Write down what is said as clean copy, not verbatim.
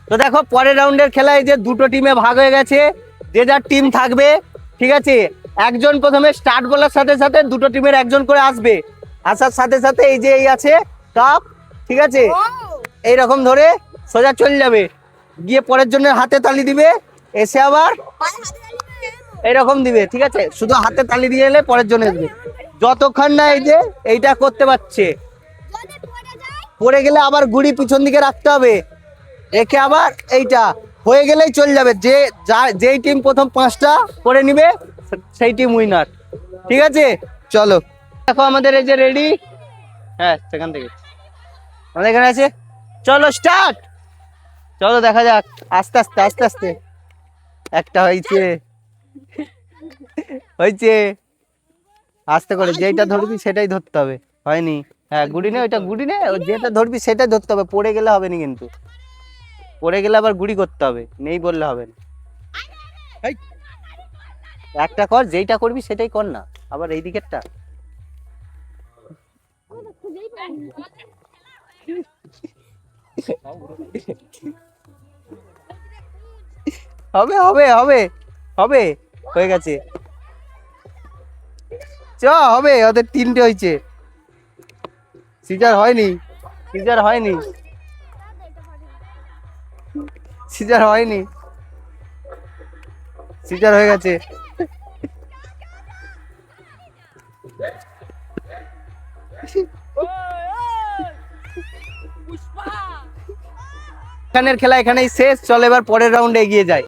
তো দেখো পরের রাউন্ডের খেলায় যে দুটো টিমে ভাগ হয়ে গেছে, যে যার টিম থাকবে, ঠিক আছে। একজন প্রথমে স্টার্ট বলার সাথে সাথে দুটো টিমের একজন করে আসবে, আসার সাথে সাথে এই যে এই আছে কাপ, ঠিক আছে, এইরকম ধরে সোজা চলে যাবে, গিয়ে পরের জন্য হাতে তালি দিবে, এসে আবার এইরকম দিবে, ঠিক আছে। শুধু হাতে তালি দিয়ে এলে পরের জন্য আসবে, যতক্ষণ না এই যে এইটা করতে পারছে। পড়ে গেলে আবার ঘুড়ি পিছন দিকে রাখতে হবে, রেখে আবার এইটা হয়ে গেলেই চলে যাবে। যেই টিম প্রথম 5টা করে নিবে সেই টিম উইনার, ঠিক আছে। চলো দেখো আমাদের এই যে রেডি, হ্যাঁ সেখান থেকে আমাদের এখানে আছে, চলো স্টার্ট। চলো দেখা যাক, আস্তে আস্তে আস্তে আস্তে। একটা হয়েছে, হয়েছে, আস্তে করে, যেটা ধরবি সেটাই ধরতে হবে। হয়নি, হ্যাঁ গুড়ি নে, ওইটা গুড়ি নে, যেটা ধরবি সেটাই ধরতে হবে, পড়ে গেলে হবে না কিন্তু, পড়ে গেলে আবার গুড়ি করতে হবে, নেই বললে হবে না। একটা কর, যেইটা করবি সেটাই কর না, আবার এই দিকেরটা। হবে হবে হবে হবে, হয়ে গেছে, চ হবে, ওদের 3টে হয়েছে। সিজার হয়নি, সিজার হয়নি, সিজার হয়নি, সিজার হয়ে গেছে। এখানের খেলা এখানেই শেষ, চল এবার পরের রাউন্ডে এগিয়ে যায়।